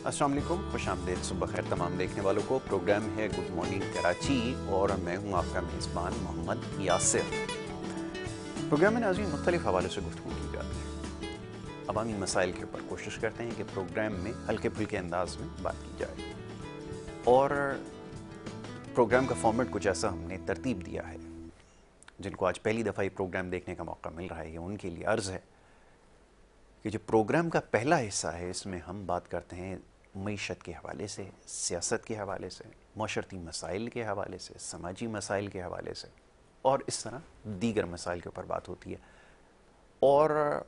अस्सलाम वालेकुम, खुशामदीद, सुबह खैर तमाम देखने वालों को। प्रोग्राम है गुड मॉर्निंग कराची और मैं हूं आपका मेज़बान मोहम्मद यासिर। प्रोग्राम में नाज़रीन मुख्तलिफ हवालों से गुफ्तगू की जाती है। अवामी मसाइल के ऊपर कोशिश करते हैं कि प्रोग्राम में हल्के फुल्के अंदाज में बात की जाए, और प्रोग्राम का फॉर्मेट कुछ ऐसा हमने तरतीब दिया है। जिनको आज पहली दफ़ा ये प्रोग्राम देखने का मौका मिल रहा है, उनके लिए अर्ज़ है कि जो प्रोग्राम का पहला हिस्सा है, इसमें हम बात करते हैं मईशत के हवाले से, सियासत के हवाले से, माशरती मसाइल के हवाले से, समाजी मसाइल के हवाले से, और इस तरह दीगर मसाइल के ऊपर बात होती है। और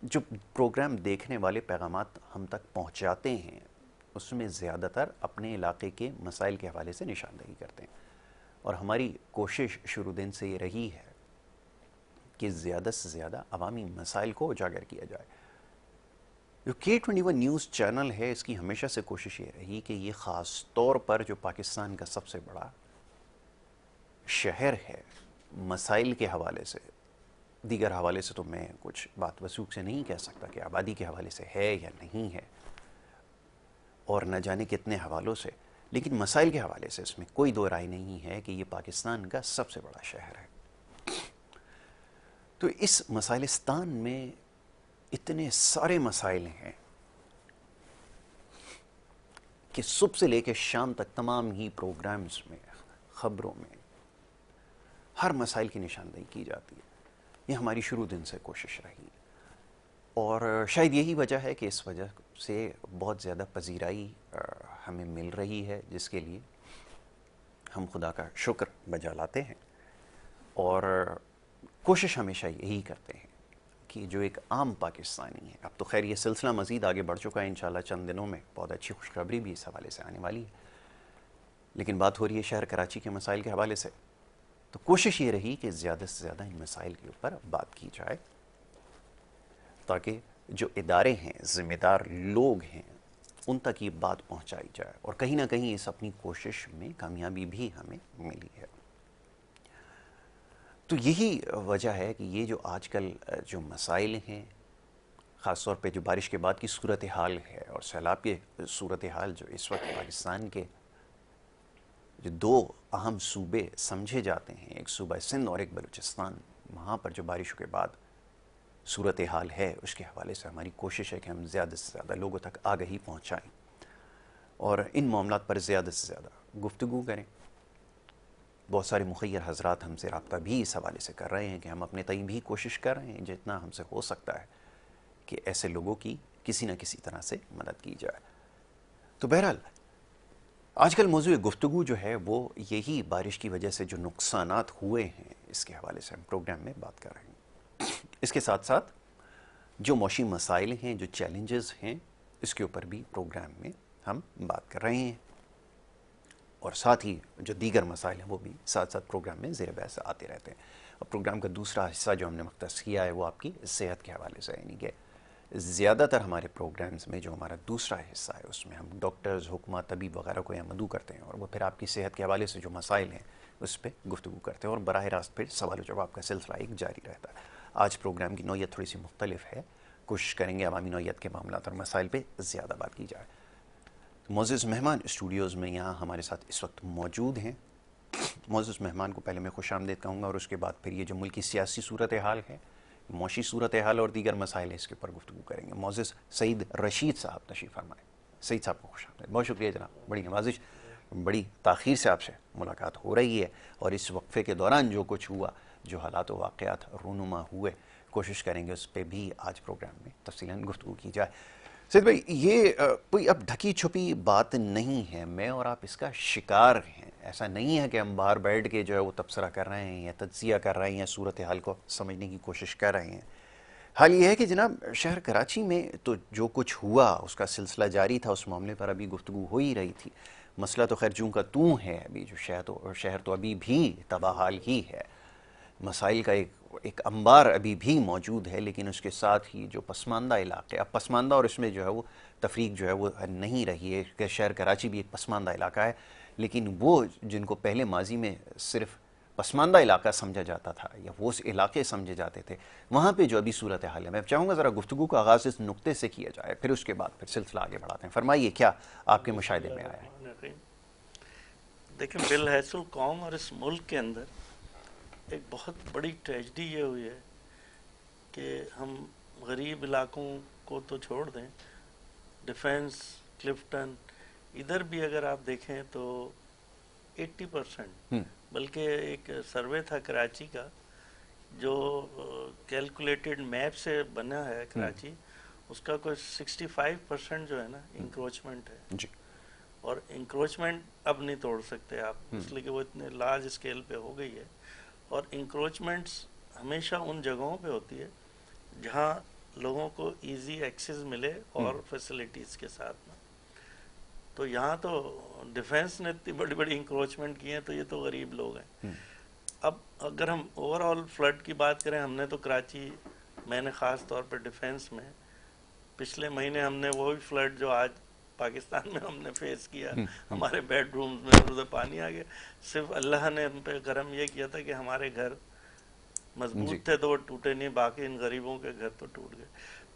जो प्रोग्राम देखने वाले पैगामात हम तक पहुंचाते हैं, उसमें ज़्यादातर अपने इलाके के मसाइल के हवाले से निशानदही करते हैं। और हमारी कोशिश शुरू दिन से ये रही है कि ज़्यादा से ज़्यादा अवामी मसाइल को उजागर किया जाए। जो K21 न्यूज़ चैनल है, इसकी हमेशा से कोशिश ये रही कि ये ख़ास तौर पर जो पाकिस्तान का सबसे बड़ा शहर है, मसाइल के हवाले से, दीगर हवाले से तो मैं कुछ बात वसूख से नहीं कह सकता कि आबादी के हवाले से है या नहीं है, और न जाने कितने हवालों से, लेकिन मसाइल के हवाले से इसमें कोई दो राय नहीं है कि ये पाकिस्तान का सबसे बड़ा शहर है। तो इस मसाइलिस्तान में इतने सारे मसाइल हैं कि सुबह से लेकर शाम तक तमाम ही प्रोग्राम्स में, ख़बरों में हर मसाइल की निशानदेही की जाती है। ये हमारी शुरू दिन से कोशिश रही, और शायद यही वजह है कि इस वजह से बहुत ज़्यादा पजीराई हमें मिल रही है, जिसके लिए हम खुदा का शुक्र बजा लाते हैं। और कोशिश हमेशा यही करते हैं कि जो एक आम पाकिस्तानी है, अब तो खैर ये सिलसिला मज़ीद आगे बढ़ चुका है, इंशाल्लाह चंद दिनों में बहुत अच्छी खुशखबरी भी इस हवाले से आने वाली है, लेकिन बात हो रही है शहर कराची के मसाइल के हवाले से। तो कोशिश ये रही कि ज़्यादा से ज़्यादा इन मसाइल के ऊपर बात की जाए, ताकि जो इदारे हैं, ज़िम्मेदार लोग हैं, उन तक ये बात पहुँचाई जाए, और कहीं ना कहीं इस अपनी कोशिश में कामयाबी भी हमें मिली है। तो यही वजह है कि ये जो आजकल जो मसाइल हैं, ख़ास तौर पे जो बारिश के बाद की सूरत हाल है और सैलाब की सूरत हाल जो इस वक्त पाकिस्तान के जो दो अहम सूबे समझे जाते हैं, एक सूबा सिंध और एक बलूचिस्तान, वहाँ पर जो बारिशों के बाद सूरत हाल है, उसके हवाले से हमारी कोशिश है कि हम ज़्यादा से ज़्यादा लोगों तक आगाही पहुँचाएँ और इन मामलात पर ज़्यादा से ज़्यादा गुफ्तगू करें। बहुत सारे मुखय्यर हज़रात हमसे रब्ता भी इस हवाले से कर रहे हैं कि हम अपने तय भी कोशिश कर रहे हैं जितना हमसे हो सकता है कि ऐसे लोगों की किसी न किसी तरह से मदद की जाए। तो बहरहाल आजकल मौजूद गुफ्तगू जो है वो यही बारिश की वजह से जो नुकसानात हुए हैं, इसके हवाले से हम प्रोग्राम में बात कर रहे हैं। इसके साथ साथ जो मौशी मसाइल हैं, जो चैलेंजेस हैं, इसके ऊपर भी प्रोग्राम में हम बात कर रहे हैं, और साथ ही जो दीगर मसाइल हैं वो भी साथ साथ प्रोग्राम में ज़ेर बहस आते रहते हैं। और प्रोग्राम का दूसरा हिस्सा जो हमने मख्तस किया है वो आपकी सेहत के हवाले से, यानी कि ज़्यादातर हमारे प्रोग्राम्स में जो हमारा दूसरा हिस्सा है उसमें हम डॉक्टर्स, हुक्मा, तबीब वगैरह को यहाँ मदऊ करते हैं, और वो फिर आपकी सेहत के हवाले से जो मसाइल हैं उस पर गुफ्तगू करते हैं, और बराह रास्त फिर सवाल जवाब का सिलसिला एक जारी रहता है। आज प्रोग्राम की नौयत थोड़ी सी मुख्तलिफ है, कोशिश करेंगे अवामी नौयत के मामलात और मसाइल पर ज़्यादा बात की जाए। मोअज़्ज़ज़ मेहमान स्टूडियोज़ में यहाँ हमारे साथ इस वक्त मौजूद हैं। मोअज़्ज़ज़ मेहमान को पहले मैं खुशामदीद कहूँगा, और उसके बाद फिर ये जो मुल्क की सियासी सूरत हाल है, मौशी सूरत हाल और दीगर मसाइल है, इसके ऊपर गुफ्तगू करेंगे। मोअज़्ज़ज़ सईद रशीद साहब तशरीफ़ फरमाएँ। सईद साहब को खुशामदीद, बहुत शुक्रिया जनाब, बड़ी नवाजिश, बड़ी ताख़ीर से आपसे मुलाकात हो रही है, और इस वक्फ़े के दौरान जो कुछ हुआ, जो हालात व वाक़यात रूनुमा हुए, कोशिश करेंगे उस पर भी आज प्रोग्राम में तफ़सीलन गुफ्तगू की जाए। सैयद भाई, ये कोई अब ढकी छुपी बात नहीं है, मैं और आप इसका शिकार हैं। ऐसा नहीं है कि हम बाहर बैठ के जो है वो तबसरा कर रहे हैं या तज्ज़िया कर रहे हैं या सूरत हाल को समझने की कोशिश कर रहे हैं। हाल ये है कि जनाब शहर कराची में तो जो कुछ हुआ उसका सिलसिला जारी था, उस मामले पर अभी गुफ्तगू हो ही रही थी। मसला तो खैर जूँ का तूँ है, अभी जो शहर तो अभी भी तबाहाल ही है, मसाइल का एक अंबार अभी भी मौजूद है, लेकिन उसके साथ ही जो पसमानदा इलाके, अब पसमानदा और इसमें जो है वो तफरीक जो है वो नहीं रही है कि शहर कराची भी एक पसमानदा इलाका है, लेकिन वो जिनको पहले माजी में सिर्फ पसमानदा इलाका समझा जाता था या वो उस इलाके समझे जाते थे, वहाँ पे जो अभी सूरत हाल है, मैं चाहूँगा ज़रा गुफ्तगू का आगाज़ इस नुक्ते से किया जाए, फिर उसके बाद फिर सिलसिला आगे बढ़ाते हैं। फरमाइए, क्या आपके मुशाहिदे में आया है? देखिए, बिलहैसुल कौम और इस मुल्क के अंदर एक बहुत बड़ी ट्रेजडी ये हुई है कि हम गरीब इलाकों को तो छोड़ दें, डिफेंस, क्लिफ्टन, इधर भी अगर आप देखें तो 80%, बल्कि एक सर्वे था कराची का जो कैलकुलेटेड मैप से बना है कराची, उसका कोई 65% जो है ना इंक्रोचमेंट है जी। और इंक्रोचमेंट अब नहीं तोड़ सकते आप, इसलिए कि वो इतने लार्ज स्केल पे हो गई है। और इंक्रोचमेंट्स हमेशा उन जगहों पे होती है जहाँ लोगों को इजी एक्सेस मिले और फैसिलिटीज़ के साथ में। तो यहाँ तो डिफेंस ने इतनी बड़ी बड़ी इंक्रोचमेंट की हैं, तो ये तो गरीब लोग हैं। अब अगर हम ओवरऑल फ्लड की बात करें, हमने तो कराची, मैंने ख़ास तौर पर डिफेंस में पिछले महीने हमने वो भी फ्लड जो आज पाकिस्तान में हमने फेस किया, हमारे बेडरूम्स में उधर पानी आ गया। सिर्फ अल्लाह ने हम पे करम ये किया था कि हमारे घर मजबूत थे तो वो टूटे नहीं, बाकी इन गरीबों के घर तो टूट गए।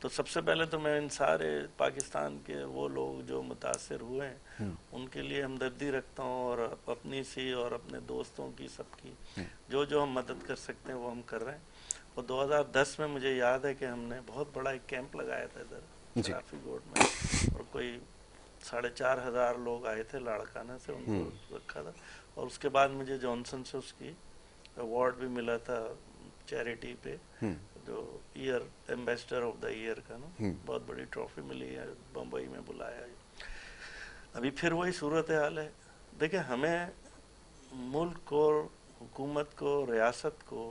तो सबसे पहले तो मैं इन सारे पाकिस्तान के वो लोग जो मुतासर हुए हैं उनके लिए हमदर्दी रखता हूँ, और अपनी सी और अपने दोस्तों की, सबकी जो जो हम मदद कर सकते हैं वो हम कर रहे हैं। और 2010 में मुझे याद है कि हमने बहुत बड़ा एक कैंप लगाया था इधर सराफी गोड में, और कोई 4,500 लोग आए थे लाड़काना से, उनको रखा था। और उसके बाद मुझे जॉनसन से उसकी अवार्ड भी मिला था चैरिटी पे, जो year ambassador of the year का ना, बहुत बड़ी ट्रॉफी मिली है, बम्बई में बुलाया है। अभी फिर वही सूरत हाल है। देखिए, हमें मुल्क को, हुकूमत को, रियासत को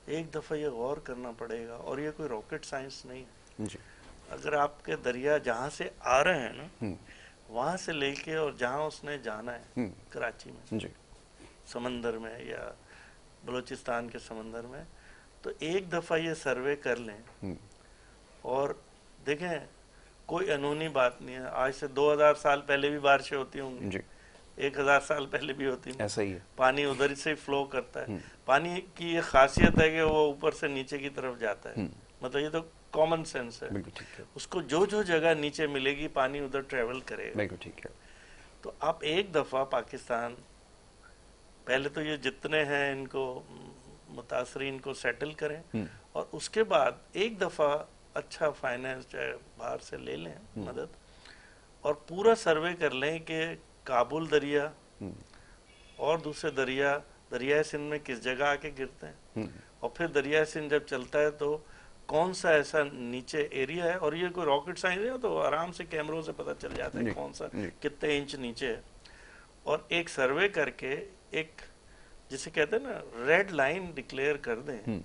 एक दफ़ा ये गौर करना पड़ेगा, और ये कोई रॉकेट साइंस नहीं है जी। अगर आपके दरिया जहाँ से आ रहे हैं ना, वहाँ से लेके और जहाँ उसने जाना है कराची में जी, समंदर में या बलूचिस्तान के समंदर में, तो एक दफ़ा ये सर्वे कर लें और देखें, कोई अनूनी बात नहीं है। आज से 2000 साल पहले भी बारिशें होती होंगी जी, 1000 साल पहले भी होती, ऐसा ही है। पानी उधर से फ्लो करता है। पानी की ये खासियत है कि वो ऊपर से नीचे की तरफ जाता है, मतलब ये तो कॉमन सेंस है। उसको जो जो जगह नीचे मिलेगी पानी उधर ट्रेवल करेगा। ठीक है। तो आप एक दफ़ा पाकिस्तान, पहले तो ये जितने हैं इनको मुतासरीन को सेटल करें, और उसके बाद एक दफ़ा अच्छा फाइनेंस चाहे बाहर से ले लें मदद, और पूरा सर्वे कर लें कि काबुल दरिया और दूसरे दरिया सिंध में किस जगह आके गिरते हैं, और फिर दरिया सिंध जब चलता है तो कौन सा ऐसा नीचे एरिया है। और ये कोई रॉकेट साइंस है, तो आराम से कैमरों से पता चल जाता है कौन सा कितने इंच नीचे है। और एक सर्वे करके एक, जिसे कहते हैं ना, रेड लाइन डिक्लेयर कर दें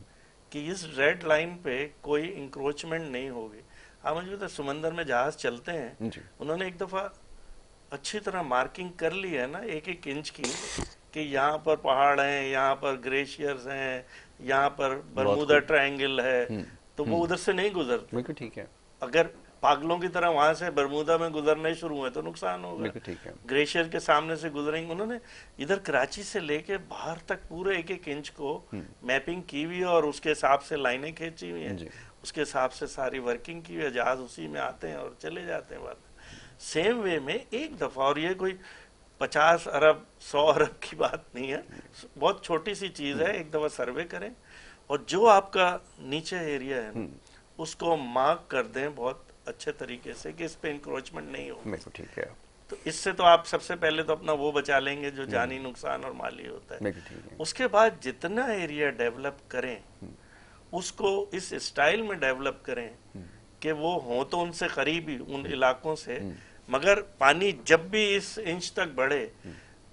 कि इस रेड लाइन पे कोई इंक्रोचमेंट नहीं होगी। आप मुझे पता, समंदर में जहाज चलते हैं, उन्होंने एक दफा अच्छी तरह मार्किंग कर ली है ना, एक एक इंच की, कि यहाँ पर पहाड़ हैं, यहाँ पर ग्लेशियर्स हैं, यहाँ पर बरमूदा ट्रायंगल है, तो वो उधर से नहीं गुजरते। बिल्कुल ठीक है। अगर पागलों की तरह वहां से बरमूदा में गुजरने शुरू हुए तो नुकसान होगा। ठीक है। ग्लेशियर के सामने से गुजरेंगे। उन्होंने इधर कराची से लेके बाहर तक पूरे एक एक इंच को मैपिंग की हुई है, और उसके हिसाब से लाइनें खींची हुई हैं, उसके हिसाब से सारी वर्किंग की हुई है। जहाज उसी में आते हैं और चले जाते हैं। बात सेम वे में एक दफा, और ये कोई 50 अरब 100 अरब की बात नहीं है, बहुत छोटी सी चीज है। एक दफा सर्वे करें, और जो आपका नीचे एरिया है उसको मार्क कर दें बहुत अच्छे तरीके से कि इस पे इंक्रोचमेंट नहीं हो। ठीक है। तो इससे तो आप सबसे पहले तो अपना वो बचा लेंगे जो जानी नुकसान और माली होता है। उसके बाद जितना एरिया डेवलप करें उसको इस स्टाइल में डेवलप करें कि वो हो तो उनसे करीब ही उन इलाकों से, मगर पानी जब भी इस इंच तक बढ़े।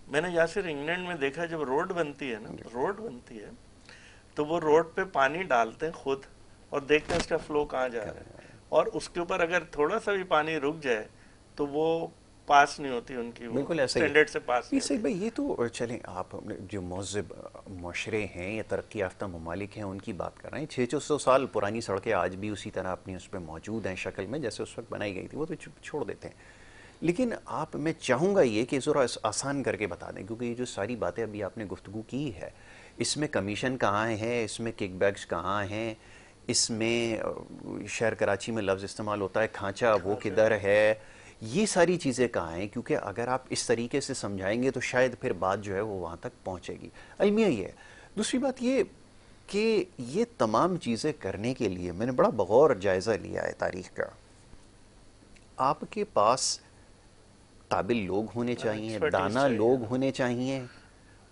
मैंने यासिर इंग्लैंड में देखा, जब रोड बनती है ना, रोड बनती है तो वो रोड पे पानी डालते हैं खुद और देखते हैं इसका फ्लो कहाँ जा रहा है, और उसके ऊपर अगर थोड़ा सा भी पानी रुक जाए तो वो पास नहीं होती उनकी, बिल्कुल ऐसा स्टैंडर्ड से पास नहीं होती। भाई, ये तो चलें, आप जो महज़ब माशरे हैं या तरक्की याफ्ता ममालिक हैं उनकी बात कर रहे हैं। 600 साल पुरानी सड़कें आज भी उसी तरह अपनी उस पर मौजूद हैं शक्ल में जैसे उस वक्त बनाई गई थी, वो तो छोड़ देते हैं। लेकिन आप, मैं चाहूँगा ये कि ज़रा आसान करके बता दें, क्योंकि ये जो सारी बातें अभी आपने गुफ्तगू की है, इसमें कमीशन कहाँ है, इसमें किकबैक्स कहाँ हैं, इसमें शहर कराची में लफ्ज़ इस्तेमाल होता है खांचा, वो किधर है, ये सारी चीज़ें कहाँ हैं? क्योंकि अगर आप इस तरीके से समझाएंगे तो शायद फिर बात जो है वो वहाँ तक पहुँचेगी। अलमिया ये है। दूसरी बात ये कि ये तमाम चीज़ें करने के लिए मैंने बड़ा बगौर जायज़ा लिया है तारीख़ का। आपके पास काबिल लोग होने चाहिए, दाना लोग होने चाहिए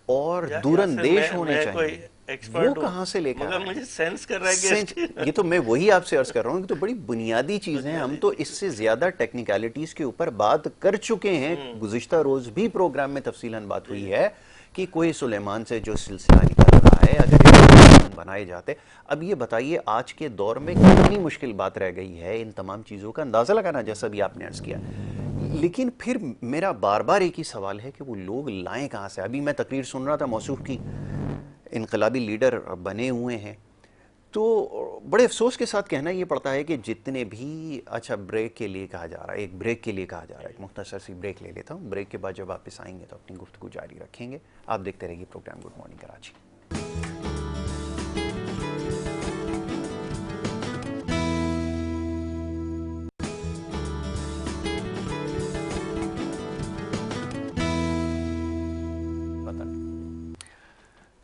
और दूरंदेश होने चाहिए। वो कहाँ से लेकर मगर मुझे सेंस कर रहा है कि ये तो मैं वही आपसे अर्ज कर रहा हूँ कि तो बड़ी बुनियादी चीज़ें हैं। हम तो इससे ज़्यादा टेक्निकलिटीज़ के ऊपर बात कर चुके हैं। गुज़िश्ता रोज़ भी प्रोग्राम में तफसीलन बात हुई है कि कोई सुलेमान से जो सिलसिला निकल रहा है, अगर बनाए जाते। अब ये बताइए आज के दौर में कितनी मुश्किल बात रह गई है इन तमाम चीज़ों का अंदाज़ा लगाना, जैसा भी आपने अर्ज़ किया। लेकिन फिर मेरा बार बार एक ही सवाल है कि वो लोग लाएं कहाँ से। अभी मैं तकरीर सुन रहा था, मौसूफ की इनकलाबी लीडर बने हुए हैं, तो बड़े अफसोस के साथ कहना ये पड़ता है कि जितने भी, अच्छा ब्रेक के लिए कहा जा रहा है, एक ब्रेक के लिए कहा जा रहा है, एक मुख्तसर सी ब्रेक ले लेता हूँ। ब्रेक के बाद जब वापस आएंगे तो अपनी गुफ्तगू जारी रखेंगे। आप देखते रहिए program good morning Karachi.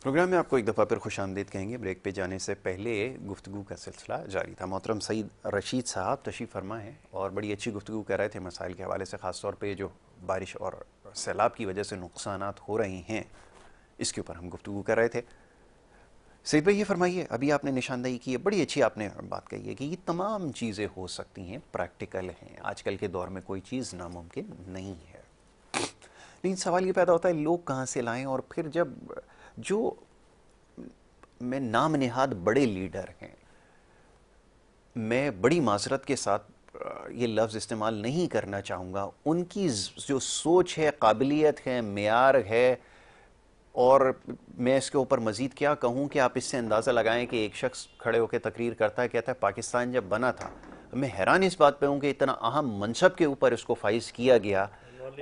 Program में आपको एक दफ़ा फिर खुश आमदीद कहेंगे। ब्रेक पे जाने से पहले गुफ्तगू का सिलसिला जारी था। मोहतरम सईद रशीद साहब तशरीफ़ फरमा है और बड़ी अच्छी गुफ्तगू कर रहे थे मसाइल के हवाले से, ख़ास तौर पे जो बारिश और सैलाब की वजह से नुकसानात हो रहे हैं, इसके ऊपर हम गुफ्तगू कर रहे थे। सईद भाई ये फरमाइए, अभी आपने निशानदेही की है, बड़ी अच्छी आपने बात कही है कि ये तमाम चीज़ें हो सकती हैं, प्रैक्टिकल हैं, आजकल के दौर में कोई चीज़ नामुमकिन नहीं है। लेकिन सवाल ये पैदा होता है लोग कहाँ से लाएं। और फिर जब जो मैं नाम निहाद बड़े लीडर हैं, मैं बड़ी माजरत के साथ ये लफ्ज़ इस्तेमाल नहीं करना चाहूँगा, उनकी जो सोच है, काबिलियत है, मेयार है, और मैं इसके ऊपर मज़ीद क्या कहूँ कि आप इससे अंदाज़ा लगाएं कि एक शख्स खड़े होकर तकरीर करता है, कहता है पाकिस्तान जब बना था, मैं हैरान इस बात पे हूँ कि इतना अहम मनसब के ऊपर इसको फाइज किया गया,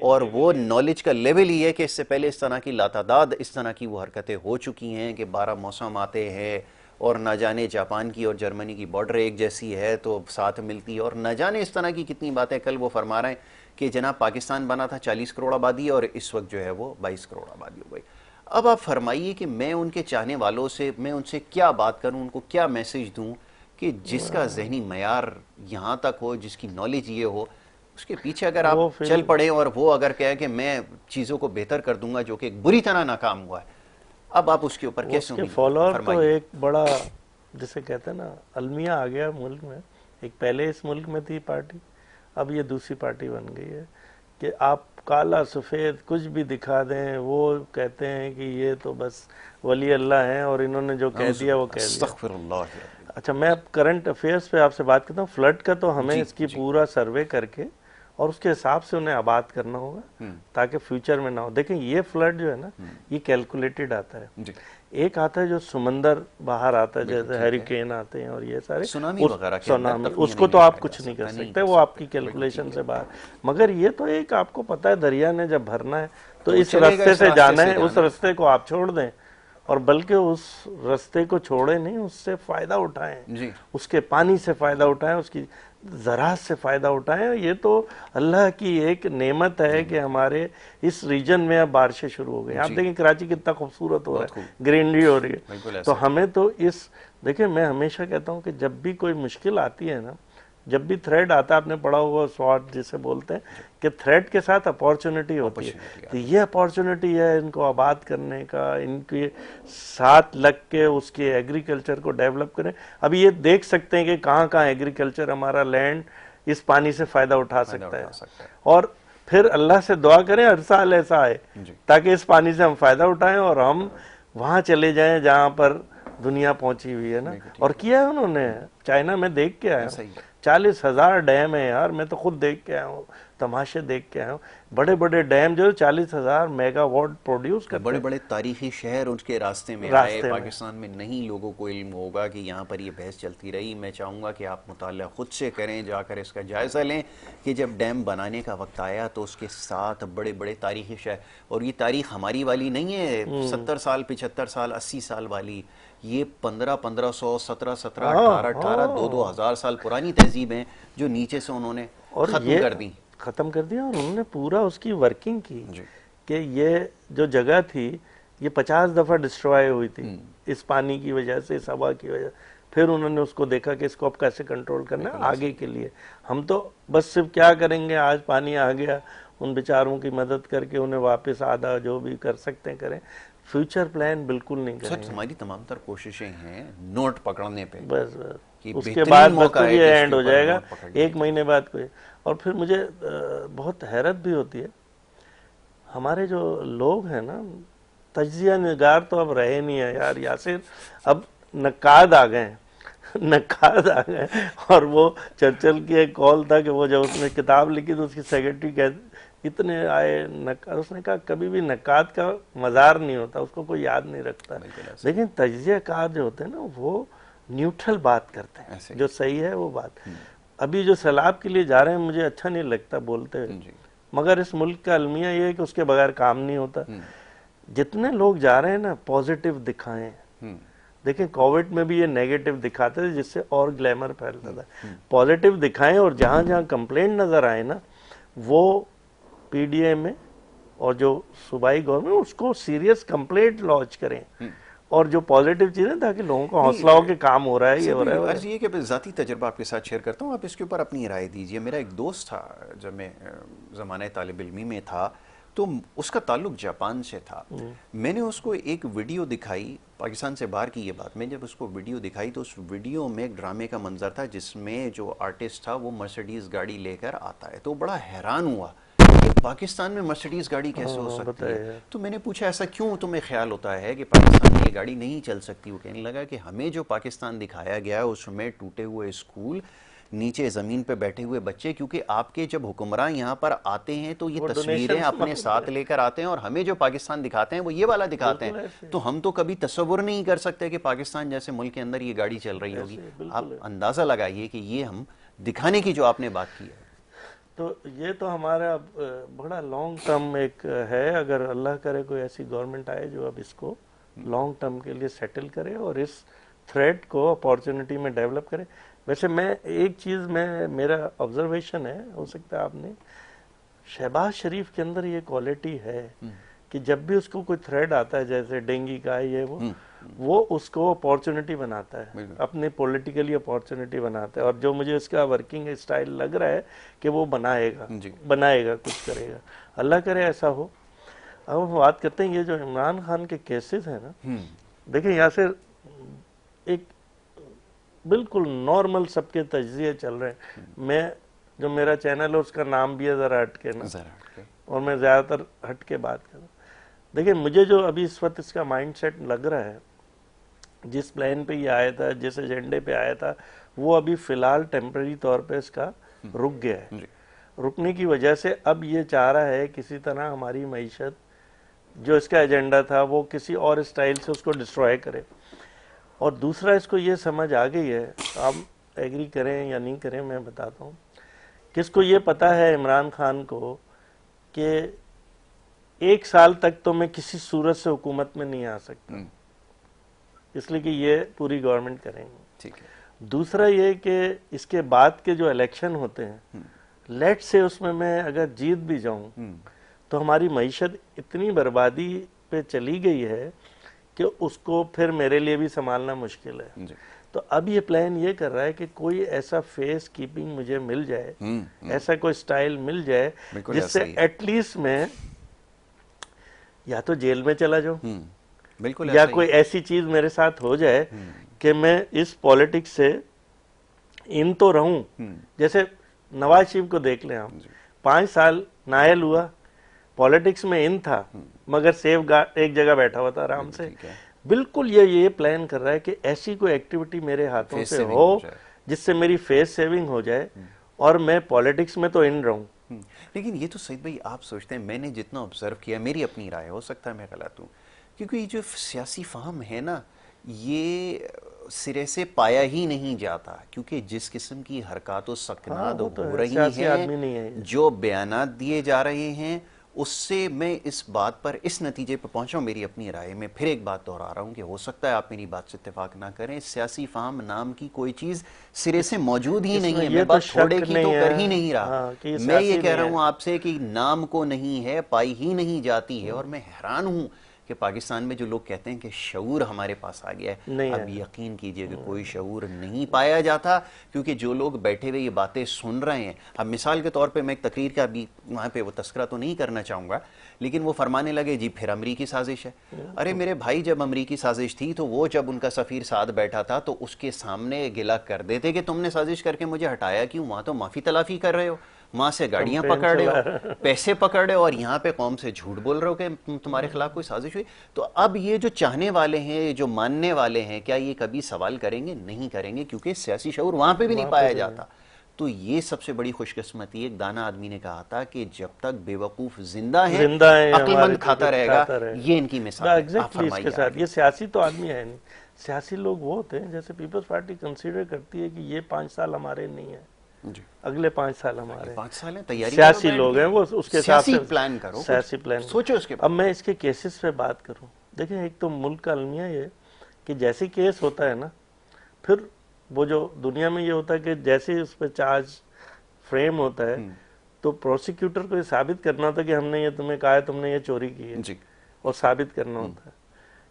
और वो नॉलेज का लेवल ही है कि इससे पहले इस तरह की लातादाद इस तरह की वो हरकतें हो चुकी हैं कि 12 मौसम आते हैं, और ना जाने जापान की और जर्मनी की बॉर्डर एक जैसी है तो साथ मिलती है, और न जाने इस तरह की कितनी बातें। कल वो फरमा रहे हैं कि जनाब पाकिस्तान बना था 40 करोड़ आबादी और इस वक्त जो है वो 22 करोड़ आबादी हो गई। अब आप फरमाइए कि मैं उनके चाहने वालों से, मैं उनसे क्या बात करूँ, उनको क्या मैसेज दूँ कि जिसका जहनी मयार यहाँ तक हो, जिसकी नॉलेज ये हो, उसके पीछे अगर आप चल पड़े और वो अगर कहे कि मैं चीज़ों को बेहतर कर दूंगा, जो कि एक बुरी तरह नाकाम हुआ है, अब आप उसके ऊपर कैसे फॉलोअर तो एक बड़ा, जिसे कहते हैं ना, अलमिया आ गया मुल्क में। एक पहले इस मुल्क में थी पार्टी, अब ये दूसरी पार्टी बन गई है कि आप काला सफ़ेद कुछ भी दिखा दें, वो कहते हैं कि ये तो बस वली अल्लाह हैं और इन्होंने जो कह दिया वो कह दिया। अच्छा, मैं अब करंट अफेयर्स पे आपसे बात करता हूँ। फ्लड का तो हमें इसकी पूरा सर्वे करके और उसके हिसाब से उन्हें आबाद करना होगा ताकि फ्यूचर में ना हो। देखें ये फ्लड जो है ना, ये कैलकुलेटेड आता है। एक आता है जो समंदर बाहर आता है, जैसे हैरिकेन आते हैं और ये सारे सुनामी, उसको तो आप कुछ नहीं कर सकते, वो आपकी कैलकुलेशन से बाहर। मगर ये तो एक आपको पता है दरिया ने जब भरना है तो इस रास्ते से जाना है, उस रास्ते को आप छोड़ दें, और बल्कि उस रास्ते को छोड़े नहीं, उससे फायदा उठाएं, उसके पानी से फायदा उठाएं, उसकी ज़राअत से फ़ायदा उठाएं। ये तो अल्लाह की एक नेमत है कि हमारे इस रीजन में अब बारिशें शुरू हो गई। आप देखें कराची कितना खूबसूरत हो रहा है, ग्रीनरी हो रही है। तो हमें तो इस, देखिए मैं हमेशा कहता हूँ कि जब भी कोई मुश्किल आती है ना, जब भी थ्रेड आता है, आपने पढ़ा होगा स्वॉट जिसे बोलते हैं कि थ्रेड के साथ अपॉर्चुनिटी होती है। तो ये अपॉर्चुनिटी है इनको आबाद करने का, इनके साथ लग के उसके एग्रीकल्चर को डेवलप करें। अभी ये देख सकते हैं कि कहाँ कहाँ एग्रीकल्चर, हमारा लैंड इस पानी से फ़ायदा उठा सकता है। और फिर अल्लाह से दुआ करें हर साल ऐसा आए ताकि इस पानी से हम फ़ायदा उठाएं और हम वहाँ चले जाएं जहाँ पर दुनिया पहुँची हुई है ना। और किया है उन्होंने, चाइना में देख के आया। 40,000 डैम है यार, मैं तो खुद देख के आया हूँ, तमाशे देख के आया हूँ। बड़े बड़े डैम जो 40,000 मेगावाट प्रोड्यूस करते बड़े हैं। बड़े तारीखी शहर उनके रास्ते में आए। रास्ते में पाकिस्तान में नहीं लोगों को इल्म होगा कि यहाँ पर ये बहस चलती रही। मैं चाहूँगा कि आप मुताला खुद से करें, जाकर इसका जायज़ा लें कि जब डैम बनाने का वक्त आया तो उसके साथ बड़े बड़े तारीखी शहर, और ये तारीख हमारी वाली नहीं है 70 साल 75 साल 80 साल वाली, ये 1500 17 17 18 18 2 हज़ार साल पुरानी तहजीबें जो नीचे से उन्होंने और ख़त्म ये कर दी। ख़त्म कर दिया, और उन्होंने पूरा उसकी वर्किंग की जी। कि ये जो जगह थी ये 50 दफ़ा डिस्ट्रॉय हुई थी इस पानी की वजह से, इस हवा की वजह। फिर उन्होंने उसको देखा कि इसको अब कैसे कंट्रोल करना है आगे के लिए। हम तो बस सिर्फ क्या करेंगे, आज पानी आ गया, उन बेचारों की मदद करके उन्हें वापस आधा जो भी कर सकते हैं करें। फ्यूचर प्लान बिल्कुल नहीं सर करेंगे। हमारी तमाम तर कोशिशें हैं नोट पकड़ने पे, बस कि उसके बेहतरीन बाद बस मौका तो है ये कि इसके एंड हो ऊपर जाएगा नोट पकड़ लिया 1 महीने बाद कोई। और फिर मुझे बहुत हैरत भी होती है, हमारे जो लोग हैं ना, तजिया निगार तो अब रहे नहीं है यार यासिर, अब नक्काद आ गए हैं नक्काद आ गए। और वो चर्चिल की एक कॉल था कि वो जब उसने किताब लिखी तो उसकी सेक्रेटरी कह इतने आए नक्काद, उसने कहा कभी भी नक्काद का मज़ार नहीं होता, उसको कोई याद नहीं रखता। लेकिन तजिया कार जो होते हैं ना वो न्यूट्रल बात करते हैं, जो सही है वो बात। अभी जो सैलाब के लिए जा रहे हैं मुझे अच्छा नहीं लगता बोलते हुए, मगर इस मुल्क का अलमिया ये है कि उसके बगैर काम नहीं होता। जितने लोग जा रहे हैं ना पॉजिटिव दिखाएं। देखें कोविड में भी ये नेगेटिव दिखाते थे जिससे और ग्लैमर फैलता था। पॉजिटिव दिखाएं और जहां जहां कंप्लेंट नजर आए ना वो पीडीए में और जो सूबाई गवर्नमेंट उसको सीरियस कंप्लेंट लॉन्च करें, और जो पॉजिटिव चीजें, ताकि लोगों को हौसला हो कि काम हो रहा है, ये हो रहा है। अर्ज ये कि ज़ाती तजर्बा आपके साथ शेयर करता हूँ, आप इसके ऊपर अपनी राय दीजिए। मेरा एक दोस्त था जब मैं ज़माने तालिब इल्मी में था, तो उसका ताल्लुक जापान से था। मैंने उसको एक वीडियो दिखाई, पाकिस्तान से बाहर की ये बात, मैं जब उसको वीडियो दिखाई तो उस वीडियो में एक ड्रामे का मंजर था जिसमें जो आर्टिस्ट था वो मर्सिडीज़ गाड़ी लेकर आता है। तो बड़ा हैरान हुआ पाकिस्तान में मर्सिडीज गाड़ी कैसे हो सकती है। तो मैंने पूछा ऐसा क्यों तुम्हें ख्याल होता है कि पाकिस्तान में ये गाड़ी नहीं चल सकती। वो कहने लगा कि हमें जो पाकिस्तान दिखाया गया है उसमें टूटे हुए स्कूल, नीचे ज़मीन पे बैठे हुए बच्चे, क्योंकि आपके जब हुक्मरान यहाँ पर आते हैं तो ये तस्वीरें अपने साथ लेकर आते हैं, और हमें जो पाकिस्तान दिखाते हैं वो ये वाला दिखाते हैं। तो हम तो कभी तस्वुर नहीं कर सकते कि पाकिस्तान जैसे मुल्क के अंदर ये गाड़ी चल रही होगी। आप अंदाज़ा लगाइए कि ये हम दिखाने की जो आपने बात की है। तो ये तो हमारा बड़ा लॉन्ग टर्म एक है। अगर अल्लाह करे कोई ऐसी गवर्नमेंट आए जो अब इसको लॉन्ग टर्म के लिए सेटल करे और इस थ्रेट को अपॉर्चुनिटी में डेवलप करे। वैसे मैं एक चीज़ में मेरा ऑब्जर्वेशन है, हो सकता है आपने, शहबाज शरीफ के अंदर ये क्वालिटी है कि जब भी उसको कोई थ्रेट आता है जैसे डेंगू का ये वो उसको अपॉर्चुनिटी बनाता है, अपने पॉलिटिकली अपॉर्चुनिटी बनाता है। और जो मुझे इसका वर्किंग स्टाइल लग रहा है कि वो बनाएगा कुछ करेगा, अल्लाह करे ऐसा हो। अब हम बात करते हैं ये जो इमरान खान के केसेस हैं ना, देखिए यहाँ से एक बिल्कुल नॉर्मल सबके तज्जिए चल रहे हैं। मैं जो मेरा चैनल है उसका नाम भी है ज़रा हटके ना, और मैं ज़्यादातर हटके बात कर रहा हूँ। देखिए मुझे जो अभी इस वक्त इसका माइंडसेट लग रहा है, जिस प्लान पे ये आया था, जिस एजेंडे पे आया था, वो अभी फ़िलहाल टेम्परेरी तौर पे इसका रुक गया है। रुकने की वजह से अब ये चाह रहा है किसी तरह हमारी मईशत जो इसका एजेंडा था वो किसी और स्टाइल से उसको डिस्ट्रॉय करे। और दूसरा इसको ये समझ आ गई है, आप एग्री करें या नहीं करें मैं बताता हूँ, किसको ये पता है इमरान खान को कि 1 साल तक तो मैं किसी सूरत से हुकूमत में नहीं आ सकता, इसलिए कि ये पूरी गवर्नमेंट करेंगे। ठीक है। दूसरा ये कि इसके बाद के जो इलेक्शन होते हैं, लेट से उसमें मैं अगर जीत भी जाऊं तो हमारी मईशत इतनी बर्बादी पे चली गई है कि उसको फिर मेरे लिए भी संभालना मुश्किल है। तो अब ये प्लान ये कर रहा है कि कोई ऐसा फेस कीपिंग मुझे मिल जाए, ऐसा कोई स्टाइल मिल जाए जिससे एटलीस्ट मैं या तो जेल में चला जाऊं, बिल्कुल, या कोई ऐसी चीज मेरे साथ हो जाए कि मैं इस पॉलिटिक्स से इन तो रहूं। जैसे नवाज शरीफ को देख लें आप, 5 साल नायल हुआ, पॉलिटिक्स में इन था मगर सेफ एक जगह बैठा हुआ था आराम से। बिल्कुल ये प्लान कर रहा है कि ऐसी कोई एक्टिविटी मेरे हाथों से हो जिससे मेरी फेस सेविंग हो जाए और मैं पॉलिटिक्स में तो इन रहूं। लेकिन ये तो सईद भाई आप सोचते हैं, मैंने जितना ऑब्जर्व किया, मेरी अपनी राय हो सकता है मैं गलत हूँ, क्योंकि ये जो सियासी फाहम है ना, ये सिरे से पाया ही नहीं जाता, क्योंकि जिस किस्म की हरकत व सकनात वो तो हो है, रही सियासी आदमी हैं, नहीं है ये। जो बयानात दिए जा रहे हैं, उससे मैं इस बात पर, इस नतीजे पर पहुंचा हूं, मेरी अपनी राय में फिर एक बात दोहरा रहा हूं कि हो सकता है आप मेरी बात से इत्तेफाक ना करें, सियासी फाहम नाम की कोई चीज़ सिरे से मौजूद ही नहीं इसमें है। ये मैं तो बात शक थोड़े की नहीं तो है, कर ही नहीं रहा, हाँ, कि ये मैं ये सियासी कह नहीं रहा है। हूं आपसे कि नाम को नहीं है, पाई ही नहीं जाती है। और मैं हैरान हूं कि पाकिस्तान में जो लोग कहते हैं कि शऊर हमारे पास आ गया है, नहीं अब है। यकीन कीजिए कि कोई शऊर नहीं पाया जाता, क्योंकि जो लोग बैठे हुए ये बातें सुन रहे हैं, अब मिसाल के तौर पे मैं एक तकरीर का भी वहाँ पे वो तस्करा तो नहीं करना चाहूँगा, लेकिन वो फरमाने लगे जी फिर अमरीकी साजिश है। अरे मेरे भाई, जब अमरीकी साजिश थी तो वो जब उनका सफ़ीर साथ बैठा था तो उसके सामने गिला कर देते कि तुमने साजिश करके मुझे हटाया क्यों, वहाँ तो माफ़ी तलाफ़ी कर रहे हो, वहाँ से गाड़ियाँ कैंपेन पकड़ रहे चला हो, पैसे पकड़ रहे हो, और यहाँ पे कौम से झूठ बोल रहे हो कि तुम्हारे खिलाफ कोई साजिश हुई। तो अब ये जो चाहने वाले हैं, जो मानने वाले हैं, क्या ये कभी सवाल करेंगे? नहीं करेंगे, क्योंकि सियासी शऊर वहाँ पे भी नहीं वहाँ पे पाया भी नहीं। जाता। तो ये सबसे बड़ी खुशकिस्मती है। एक दाना आदमी ने कहा था कि जब तक बेवकूफ़ जिंदा है, जिंदा है हमारे अक्लमंद खाता रहेगा। खाता रहेगा। ये इनकी मिसाल है। आप एग्जैक्टली इसके फरमाइए साथ आगे। ये सियासी तो आदमी है नहीं। सियासी लोग वो होते हैं, जैसे पीपल्स पार्टी कंसीडर करती है कि ये 5 साल हमारे नहीं है, जी, अगले 5 साल हमारे। 5 साल है, तैयारी सियासी करो, लोग हैं वो, उसके हिसाब सियासी से प्लान करो, सियासी प्लान। सोचो उसके अब बाद। मैं इसके केसेस पे बात करूं, देखिए एक तो मुल्क का अलमिया ये कि जैसे केस होता है ना, फिर वो जो दुनिया में ये होता है कि जैसे ही उस पर चार्ज फ्रेम होता है तो प्रोसिक्यूटर को ये साबित करना होता है कि हमने ये तुम्हें कहा है, तुमने ये चोरी की है, जी, और साबित करना होता है।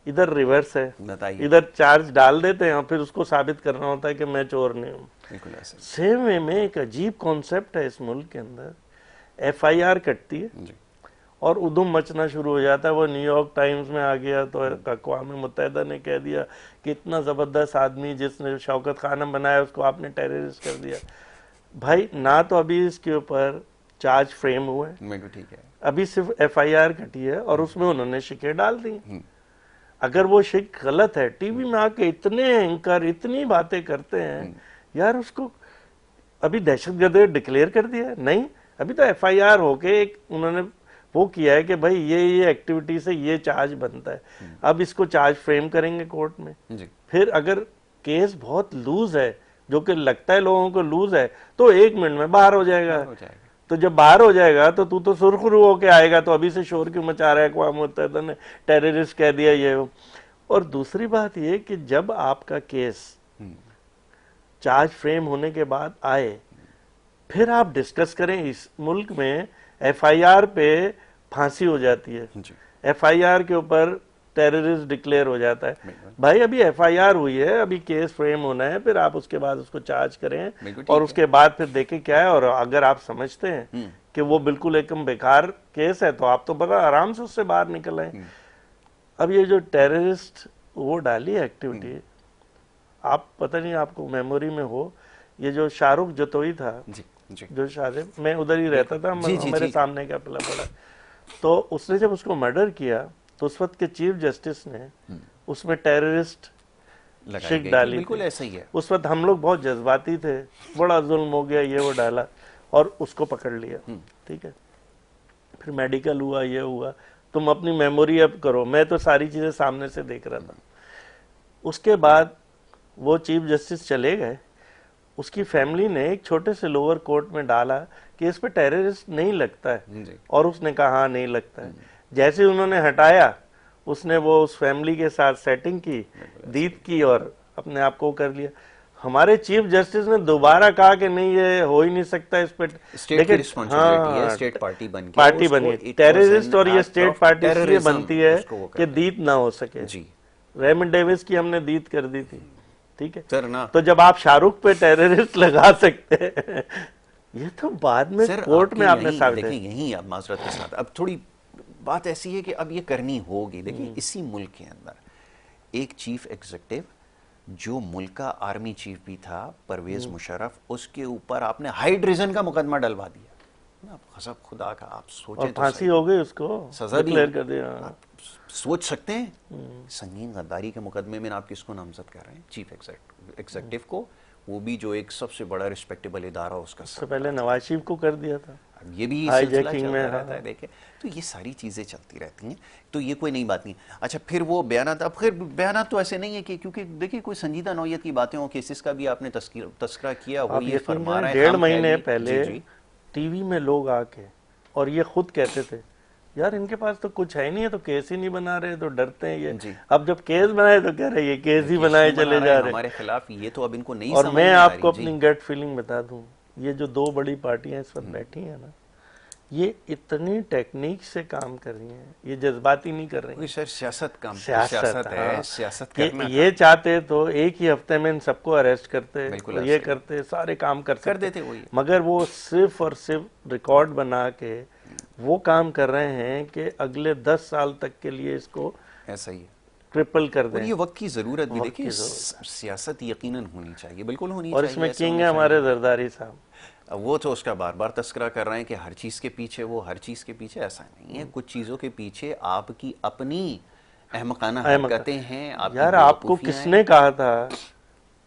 इधर रिवर्स है, बताइए। इधर चार्ज डाल देते हैं और फिर उसको साबित करना होता है कि मैं चोर नहीं हूँ। बिल्कुल ऐसे। सेम वे में एक अजीब कॉन्सेप्ट है इस मुल्क के अंदर, एफआईआर कटती है जी, और उधम मचना शुरू हो जाता है। वो न्यूयॉर्क टाइम्स में आ गया तो अक़वाम मुत्तहिदा ने कह दिया कि इतना ज़बरदस्त आदमी जिसने शौकत खानम बनाया उसको आपने टेररिस्ट कर दिया। भाई ना तो अभी इसके ऊपर चार्ज फ्रेम हुआ है, मेरे को ठीक है। अभी सिर्फ एफआईआर कटी है और उसमें उन्होंने शिकें डाल दी। अगर वो शिक गलत है, टीवी में आके इतने एंकर इतनी बातें करते हैं, यार उसको अभी दहशतगर्द डिक्लेयर कर दिया है? नहीं, अभी तो एफआईआर होके एक उन्होंने वो किया है कि भाई ये एक्टिविटी से ये चार्ज बनता है। अब इसको चार्ज फ्रेम करेंगे कोर्ट में जी, फिर अगर केस बहुत लूज है, जो कि लगता है लोगों को लूज है, तो 1 मिनट में बाहर हो जाएगा। हो जाएगा। तो जब बाहर हो जाएगा तो तू तो सुरखरू होके आएगा, तो अभी से शोर क्यों मचा रहा है, अक़वाम मुत्तहिदा ने टेररिस्ट कह दिया ये वो। और दूसरी बात ये कि जब आपका केस चार्ज फ्रेम होने के बाद आए, फिर आप डिस्कस करें। इस मुल्क में एफआईआर पे फांसी हो जाती है, जी, एफआईआर के ऊपर टेररिस्ट डिक्लेयर हो जाता है। भाई अभी एफआईआर हुई है, अभी केस फ्रेम होना है, फिर आप उसके बाद उसको चार्ज करें और उसके बाद फिर देखें क्या है। और अगर आप समझते हैं कि वो बिल्कुल एकदम बेकार केस है तो आप तो बड़ा आराम से उससे बाहर निकल आए। अब ये जो टेररिस्ट वो डाली एक्टिविटी, आप पता नहीं आपको मेमोरी में हो, ये जो शाहरुख जतोई था, जी, जी, जो शाहरुख, मैं उधर ही रहता था, जी, जी, मेरे जी। सामने का पला पड़ा, तो उसने जब उसको मर्डर किया तो उस वक्त के चीफ जस्टिस ने उसमें टेररिस्ट लगाई शिक गई थी, डाली बिल्कुल थी। ऐसा ही है। उस वक्त हम लोग बहुत जज्बाती थे, बड़ा जुल्म हो गया, ये वो डाला और उसको पकड़ लिया। ठीक है, फिर मेडिकल हुआ, ये हुआ, तुम अपनी मेमोरी अब करो, मैं तो सारी चीजें सामने से देख रहा था। उसके बाद वो चीफ जस्टिस चले गए, उसकी फैमिली ने एक छोटे से लोअर कोर्ट में डाला कि इस पे टेररिस्ट नहीं लगता है, जी, और उसने कहा हाँ नहीं लगता है। जैसे उन्होंने हटाया, उसने वो उस फैमिली के साथ सेटिंग की, दीद की और अपने आप को कर लिया। हमारे चीफ जस्टिस ने दोबारा कहा कि नहीं ये हो ही नहीं सकता, इस पे स्टेट की रिस्पांसिबिलिटी है, स्टेट पार्टी बन के पार्टी उसको, बनी। it was टेररिस्ट an और ये act स्टेट of पार्टी इसलिए terrorism, बनती है उसको वो कि करते दीद ना हो सके। हैं। जी, रेमंड डेविस की हमने दीद कर दी थी। ठीक है सर ना, तो जब आप शाहरुख पे टेररिस्ट लगा सकते हैं, ये तो बाद में सर कोर्ट में आपने साबित देखिए, यही अब माजरत के साथ अब थोड़ी बात ऐसी है कि अब ये करनी होगी। देखिए, इसी मुल्क के अंदर एक चीफ एग्जीक्यूटिव जो मुल्क का आर्मी चीफ भी था, परवेज मुशर्रफ, उसके ऊपर आपने हाई ट्रेजन का मुकदमा डलवा दिया। आप कसम खुदा का आप सोचें और तो फांसी सही, हो गई, उसको सजा भी डिक्लेयर कर दिया। आप सोच सकते हैं संगीन गद्दारी के मुकदमे में आप किसको नामजद कर रहे हैं? चीफ एग्जीक्यूटिव को। वो भी जो एक सबसे बड़ा रिस्पेक्टेबल इदारा उसका उससे पहले नवाज शरीफ को कर दिया था, अब ये भी सिलसिला चलता रहता है देखे। तो ये सारी चीज़ें चलती रहती हैं, तो ये कोई नई बात नहीं। अच्छा, फिर वो बयानात, अब फिर बयानात तो ऐसे नहीं है कि, क्योंकि देखिए कोई संजीदा नौयत की बातें हो, केसेस का भी आपने तस्करा किया, वो ये फरमा रहे हैं 1.5 महीने पहले टीवी में लोग आके और ये खुद कहते थे यार इनके पास तो कुछ है नहीं है, तो केस ही नहीं बना रहे, तो डरते हैं ये। अब जब केस बनाए तो कह रहे ये केस ही बनाए चले जा रहे हमारे खिलाफ, ये तो अब इनको नहीं और समझ मैं में आ आपको रही। अपनी गट फीलिंग बता दूं, ये जो 2 बड़ी पार्टियां इस वक्त बैठी हैं ना, ये इतनी टेक्निक से काम कर रही हैं, ये जज्बाती नहीं कर रही हैं। सर सियासत काम, सियासत है, सियासत करना ये चाहते तो एक ही हफ्ते में इन सबको अरेस्ट करते, बिल्कुल ये करते, सारे काम कर देते वही। मगर वो सिर्फ और सिर्फ रिकॉर्ड बना के वो काम कर रहे हैं कि अगले 10 साल तक के लिए इसको ऐसा ही ट्रिपल कर दें। और ये वक्त की जरूरत भी देखिए, सियासत यकीनन होनी चाहिए, बिल्कुल होनी चाहिए। और इसमें किंग है हमारे जरदारी साहब, वो तो उसका बार बार तस्करा कर रहे हैं कि हर चीज़ के पीछे, वो हर चीज़ के पीछे, ऐसा नहीं है। कुछ चीज़ों के पीछे आपकी अपनी अहमकाना हरकतें हैं। यार आपको किसने कहा था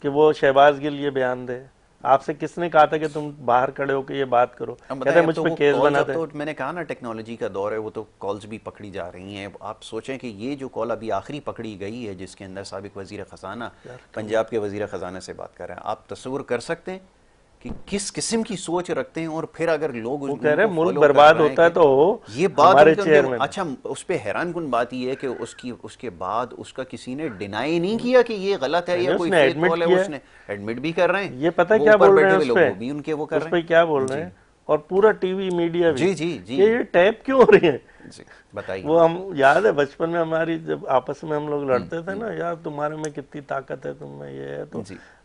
कि वो शहबाज गिल ये बयान दे? आपसे किसने कहा था कि तुम बाहर खड़े हो के ये बात करो? कहते मुझ पे केस बनाते। तो मैंने कहा ना, टेक्नोलॉजी का दौर है, वो तो कॉल्स भी पकड़ी जा रही हैं। आप सोचें कि ये जो कॉल अभी आखिरी पकड़ी गई है, जिसके अंदर साबिक वजीर खजाना, पंजाब के वजीर खजाना से बात कर रहे हैं, आप तस्वुर कर सकते हैं कि किस किस्म की सोच रखते हैं। और फिर अगर लोग वो कह रहे हैं मुल्क बर्बाद होता है तो ये बात हमारे चेयरमैन, अच्छा उस पे हैरान कुन बात ये है कि उसके बाद उसका किसी ने डिनाई नहीं किया कि ये गलत है या कोई फेक कॉल है, उसने एडमिट भी कर रहे हैं। ये पता क्या बोल रहे हैं उसपे, भी उनके वो कर रहे हैं, क्या बोल रहे हैं, और पूरा टीवी मीडिया भी, जी ये टैप क्यों हो रही है? बताइए। वो हम याद है बचपन में हमारी जब आपस में हम लोग लड़ते थे ना, यार तुम्हारे में कितनी ताकत है, तुम में ये है, तो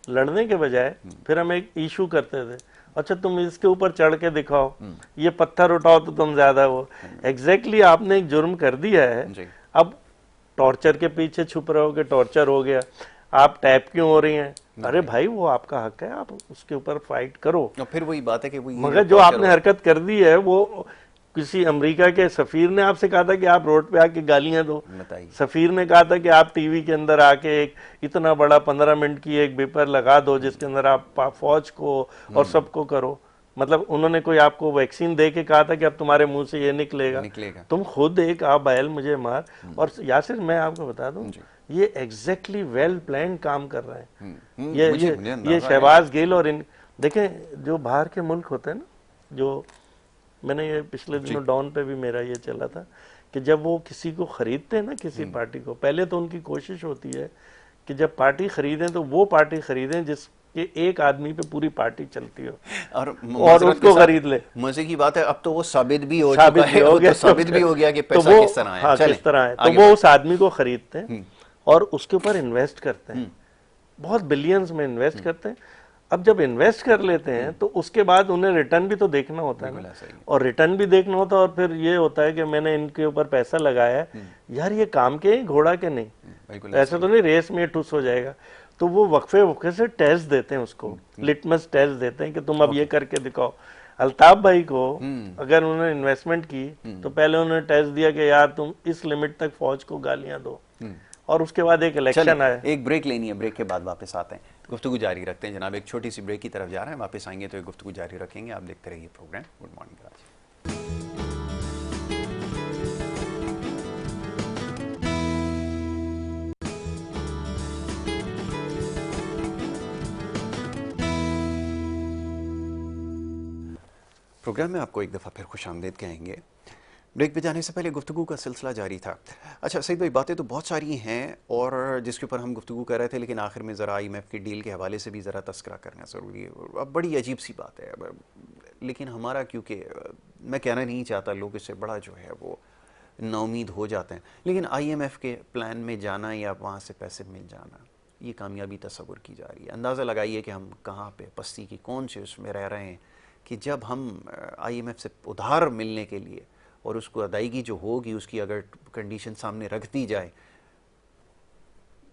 लड़ने के बजाय फिर हम एक इशू करते थे, अच्छा तुम इसके ऊपर चढ़ के दिखाओ, ये पत्थर उठाओ तो तुम ज्यादा वो। एग्जैक्टली आपने एक जुर्म कर दिया है, अब टॉर्चर के पीछे छुप रहे हो कि टॉर्चर हो गया, आप टैप क्यों हो रही हैं? अरे भाई वो आपका हक है, आप उसके ऊपर फाइट करो। और फिर वही बात है कि मगर जो आपने हरकत कर दी है, वो किसी अमेरिका के सफीर ने आपसे कहा था कि आप रोड पे आके गालियां दो, सफीर ने कहा था कि आप टीवी के अंदर आके एक इतना बड़ा 15 मिनट की एक पेपर लगा दो जिसके अंदर आप फौज को और सबको करो। मतलब उन्होंने कोई आपको वैक्सीन दे के कहा था कि अब तुम्हारे मुंह से ये निकलेगा। तुम खुद एक आप बैल मुझे मार। और यासिर मैं आपको बता दूं, ये एग्जैक्टली वेल प्लान काम कर रहे हैं। ये शहबाज गिल और इन देखें जो बाहर के मुल्क होते हैं ना, जो मैंने ये पिछले दिनों डॉन पे भी मेरा ये चला था कि जब वो किसी को खरीदते हैं ना, किसी पार्टी को, पहले तो उनकी कोशिश होती है कि जब पार्टी खरीदें तो वो पार्टी खरीदें जिसके एक आदमी पे पूरी पार्टी चलती हो और उसको खरीद ले। मजे की बात है, अब तो वो साबित भी हो चुका है, तो साबित भी हो गया कि पैसा किस तरह है। किस तरह है, तो वो उस आदमी को खरीदते हैं और उसके ऊपर इन्वेस्ट करते हैं, बहुत बिलियंस में इन्वेस्ट करते हैं। अब जब इन्वेस्ट कर लेते हैं तो उसके बाद उन्हें रिटर्न भी तो देखना होता है ना, और रिटर्न भी देखना होता है, और फिर ये होता है कि मैंने इनके ऊपर पैसा लगाया है, यार ये काम के घोड़ा के नहीं, ऐसा तो नहीं रेस में ठुस हो जाएगा। तो वो वक्फे से टेस्ट देते हैं, उसको लिटमस टेस्ट देते हैं कि तुम अब ये करके दिखाओ। अल्ताफ भाई को अगर उन्होंने इन्वेस्टमेंट की तो पहले उन्होंने टेस्ट दिया कि यार तुम इस लिमिट तक फौज को गालियां दो, और उसके बाद एक इलेक्शन आया। एक ब्रेक लेनी है, ब्रेक के बाद वापस आते हैं, गुफ्तगू जारी रखते हैं जनाब। एक छोटी सी ब्रेक की तरफ जा रहे हैं, वापस आएंगे तो एक गुफ्तगू जारी रखेंगे। आप देखते रहिए program good morning Karachi. Program में आपको एक दफ़ा फिर खुश आमदीद कहेंगे। ब्रेक पे जाने से पहले गुफ्तगू का सिलसिला जारी था। अच्छा सईद भाई, बातें तो बहुत सारी हैं और जिसके ऊपर हम गुफ्तगू कर रहे थे, लेकिन आखिर में ज़रा IMF की डील के हवाले से भी ज़रा तस्करा करना ज़रूरी है। अब बड़ी अजीब सी बात है, लेकिन हमारा, क्योंकि मैं कहना नहीं चाहता, लोग इससे बड़ा जो है वो नाउमीद हो जाते हैं, लेकिन IMF के प्लान में जाना या वहाँ से पैसे मिल जाना, ये कामयाबी तस्वुर की जा रही है। अंदाज़ा लगाइए कि हम कहाँ पर पस्ती की कौन से उसमें रह रहे हैं कि जब हम IMF से उधार मिलने के लिए और उसको अदायगी जो होगी उसकी अगर कंडीशन सामने रख दी जाए,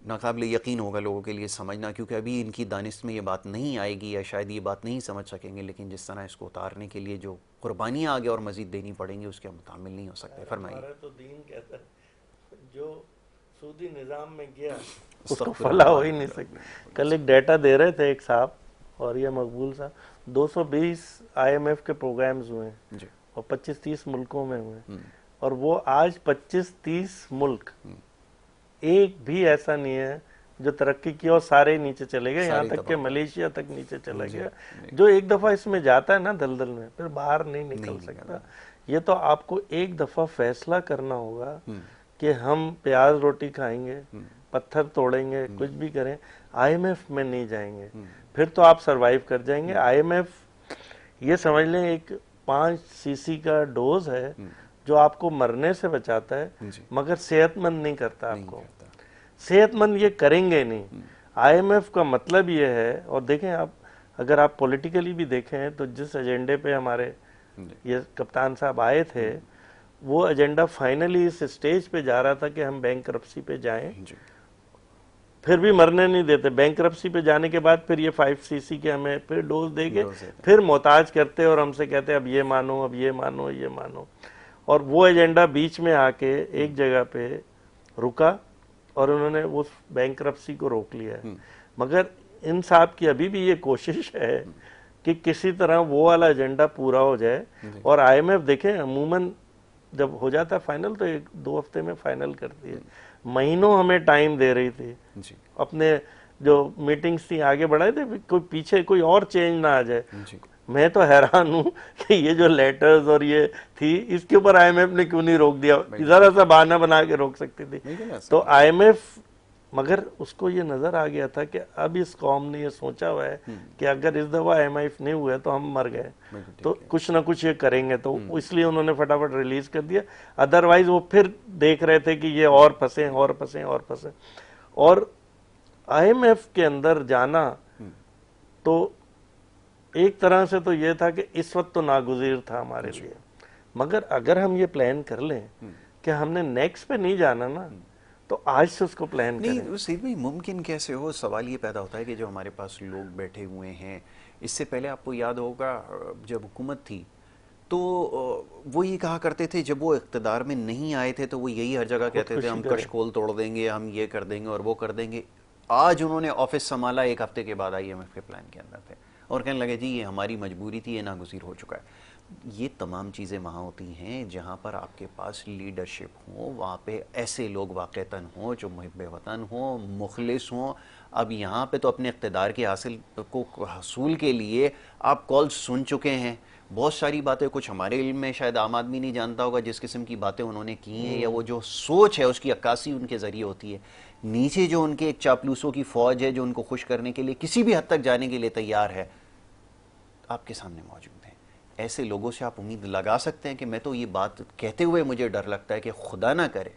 नाकाबिल यकीन होगा लोगों के लिए समझना, क्योंकि अभी इनकी दानिश में ये बात नहीं आएगी या शायद ये बात नहीं समझ सकेंगे, लेकिन जिस तरह इसको उतारने के लिए जो कुर्बानियाँ आगे और मज़ीद देनी पड़ेंगी उसके हम तामिल नहीं हो सकते। फरमाइए। तो दीन कहता है जो सूदी निज़ाम में गया उसको फला हो ही नहीं सकता। कल एक डाटा दे रहे थे एक साहब और ये मकबूल साहब, 220 IMF के प्रोग्राम्स हुए हैं जी। और 25-30 मुल्कों में हुए, और वो आज 25-30 मुल्क एक भी ऐसा नहीं है जो तरक्की की और सारे नीचे चले गए, यहाँ तक कि मलेशिया तक नीचे चला गया। जो एक दफा इसमें जाता है ना दलदल में, फिर बाहर नहीं निकल सकता। ये तो आपको एक दफा फैसला करना होगा कि हम प्याज रोटी खाएंगे, पत्थर तोड़ेंगे, कुछ भी करें, IMF में नहीं जाएंगे, फिर तो आप सरवाइव कर जाएंगे। IMF ये समझ लें एक 5 सीसी का डोज है जो आपको मरने से बचाता है, मगर सेहतमंद नहीं करता आपको। सेहतमंद ये करेंगे नहीं। IMF का मतलब ये है, और देखें आप, अगर आप पॉलिटिकली भी देखें तो जिस एजेंडे पे हमारे ये कप्तान साहब आए थे, वो एजेंडा फाइनली इस स्टेज पे जा रहा था कि हम बैंकरप्सी पे जाएं, फिर भी मरने नहीं देते। बैंकरप्सी पे जाने के बाद फिर ये 5 सीसी के हमें फिर डोज देके फिर मोहताज करते और हमसे कहते अब ये मानो, अब ये मानो, ये मानो। और वो एजेंडा बीच में आके एक जगह पे रुका और उन्होंने उस बैंकरप्सी को रोक लिया है। मगर इन साहब की अभी भी ये कोशिश है कि किसी तरह वो वाला एजेंडा पूरा हो जाए। और IMF देखें अमूमन जब हो जाता है फाइनल तो 1-2 हफ्ते में फाइनल करती है। महीनों हमें टाइम दे रही थी जी। अपने जो मीटिंग्स थी आगे बढ़ाए थे, कोई पीछे कोई और चेंज ना आ जाए। मैं तो हैरान हूँ कि ये जो लेटर्स और ये थी, इसके ऊपर IMF ने क्यों नहीं रोक दिया। जरा सा बहाना बना के रोक सकती थी। तो IMF, मगर उसको ये नजर आ गया था कि अब इस कौम ने ये सोचा हुआ है कि अगर इस दफा IMF नहीं हुआ तो हम मर गए, तो कुछ ना कुछ ये करेंगे, तो इसलिए उन्होंने फटाफट रिलीज कर दिया। अदरवाइज वो फिर देख रहे थे कि ये और फंसे और फंसे और फंसे। और IMF के अंदर जाना तो एक तरह से तो ये था कि इस वक्त तो नागुज़ीर था हमारे लिए, मगर अगर हम ये प्लान कर लें कि हमने नेक्स्ट पे नहीं जाना ना, तो आज से उसको प्लान नहीं, उस में मुमकिन कैसे हो। सवाल ये पैदा होता है कि जो हमारे पास लोग बैठे हुए हैं, इससे पहले आपको याद होगा जब हुकूमत थी तो वो ये कहा करते थे, जब वो इक़्तिदार में नहीं आए थे तो वो यही हर जगह कहते थे हम कशकोल तोड़ देंगे, हम ये कर देंगे और वो कर देंगे। आज उन्होंने ऑफिस संभाला, 1 हफ्ते के बाद IMF के प्लान के अंदर थे और कहने लगे जी ये हमारी मजबूरी थी, ये नागुज़ीर हो चुका है। ये तमाम चीज़ें वहाँ होती हैं जहाँ पर आपके पास लीडरशिप हो, वहाँ पे ऐसे लोग वाक़तन हों जो मुहिब्बे वतन हों, मुखलिस हों। अब यहाँ पे तो अपने इक़्तिदार के हासिल के लिए आप कॉल्स सुन चुके हैं, बहुत सारी बातें कुछ हमारे इल्म में शायद आम आदमी नहीं जानता होगा जिस किस्म की बातें उन्होंने की हैं, या वो जो सोच है उसकी अक्कासी उनके ज़रिए होती है। नीचे जो उनके एक चापलूसों की फ़ौज है जो उनको खुश करने के लिए किसी भी हद तक जाने के लिए तैयार है, आपके सामने मौजूद है। ऐसे लोगों से आप उम्मीद लगा सकते हैं कि मैं तो ये बात कहते हुए मुझे डर लगता है कि खुदा ना करे,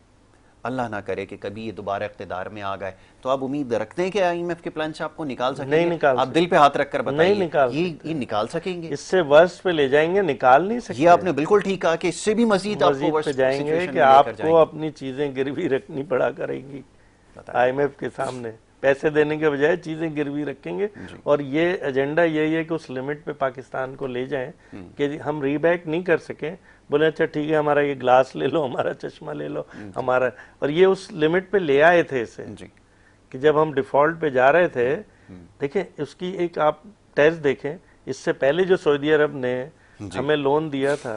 अल्लाह ना करे कि कभी ये दोबारा इक़्तिदार में आ गए, तो आप उम्मीद रखते हैं कि IMF के प्लान से आपको निकाल सकेंगे? नहीं निकाल आप दिल पे हाथ रखकर बताइए, ये निकाल सकेंगे? इससे वर्स्ट पे ले जाएंगे, निकाल नहीं सकते। ये आपने बिल्कुल ठीक कहा कि इससे भी मजीद आपको वर्स्ट पे जाएंगे कि आपको अपनी चीजें गिरवी रखनी पड़ा करेंगी IMF के सामने। पैसे देने के बजाय चीजें गिरवी रखेंगे। और ये एजेंडा यही है कि उस लिमिट पे पाकिस्तान को ले जाएं कि हम रीबैक नहीं कर सके। बोले अच्छा ठीक है, हमारा ये ग्लास ले लो, हमारा चश्मा ले लो, हमारा, और ये उस लिमिट पे ले आए थे इसे कि जब हम डिफॉल्ट पे जा रहे थे। देखें उसकी एक आप टेस्ट देखें, इससे पहले जो सऊदी अरब ने हमें लोन दिया था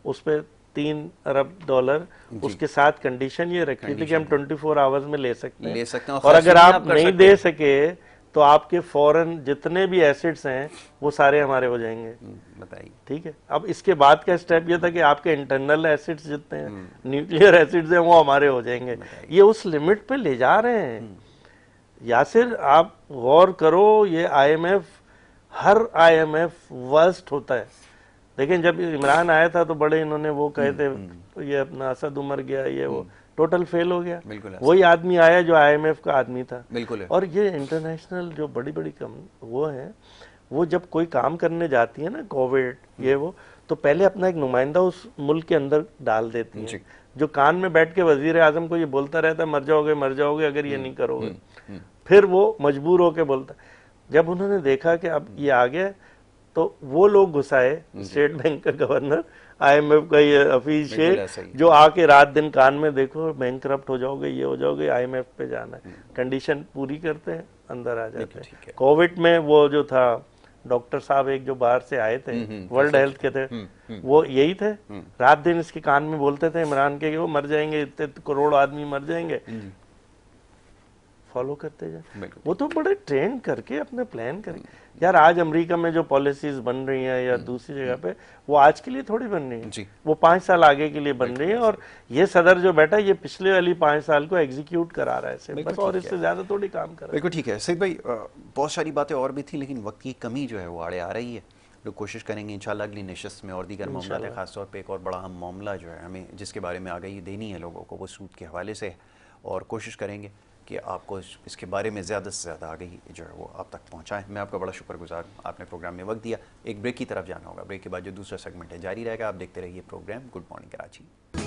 उस पर $3 अरब, उसके साथ कंडीशन ये रखी थी कि हम 24 आवर्स में ले सकते हैं, और अगर आप नहीं दे सके तो आपके फॉरेन जितने भी एसेट्स हैं वो सारे हमारे हो जाएंगे। बताइए, ठीक है। अब इसके बाद का स्टेप ये था कि आपके इंटरनल एसेट्स जितने हैं, न्यूक्लियर एसेट्स हैं, वो हमारे हो जाएंगे। ये उस लिमिट पे ले जा रहे हैं। यासिर आप गौर करो, ये IMF, हर IMF वर्स्ट होता है। लेकिन जब इमरान आया था तो बड़े इन्होंने वो कहे थे तो ये अपना असद उमर गया, ये वो टोटल फेल हो गया। वही आदमी आया जो IMF का आदमी था। बिल्कुल। और ये इंटरनेशनल जो बड़ी बड़ी वो हैं, वो जब कोई काम करने जाती है ना, कोविड ये वो, तो पहले अपना एक नुमाइंदा उस मुल्क के अंदर डाल देती है जो कान में बैठ के वजीर आजम को ये बोलता रहता है मर जाओगे अगर ये नहीं करोगे। फिर वो मजबूर होके बोलता। जब उन्होंने देखा कि अब ये आ गया तो वो लोग घुसाए, स्टेट बैंक का गवर्नर, IMF का ये हफीज शेख, जो आके रात दिन कान में देखो बैंक करप्ट हो जाओगे, ये हो जाओगे, IMF पे जाना है, कंडीशन पूरी करते हैं, अंदर आ जाते हैं। कोविड में वो जो था डॉक्टर साहब एक जो बाहर से आए थे, वर्ल्ड हेल्थ के थे, वो यही थे, रात दिन इसके कान में बोलते थे इमरान के कि वो मर जाएंगे, इतने करोड़ आदमी मर जाएंगे, फॉलो करते जाए। वो तो बड़े ट्रेन करके अपने प्लान करके, यार आज अमेरिका में जो पॉलिसीज बन रही हैं या दूसरी जगह पे, वो आज के लिए थोड़ी बन रही है, वो 5 साल आगे के लिए बन रही है। और ये सदर जो बैठा है, ये पिछले वाली 5 साल को एग्जीक्यूट करा रहा है सिर्फ, बस, और इससे ज्यादा थोड़ी काम कर रहा है। बिल्कुल ठीक है सईद भाई, बहुत सारी बातें और भी थी, लेकिन वक्त की कमी जो है वो आड़े आ रही है। लोग कोशिश करेंगे इंशाल्लाह अगली नशस्त में और दीगर मामला है, खासतौर पर एक और बड़ा अहम मामला जो है हमें जिसके बारे में आगाही देनी है लोगों को, वो सूद के हवाले से, और कोशिश करेंगे कि आपको इसके बारे में ज़्यादा से ज़्यादा आगाही जो है वो आप तक पहुंचाएं। मैं आपका बड़ा शुक्रगुजार हूँ, आपने प्रोग्राम में वक्त दिया। एक ब्रेक की तरफ जाना होगा, ब्रेक के बाद जो दूसरा सेगमेंट है जारी रहेगा। आप देखते रहिए प्रोग्राम गुड मॉर्निंग कराची।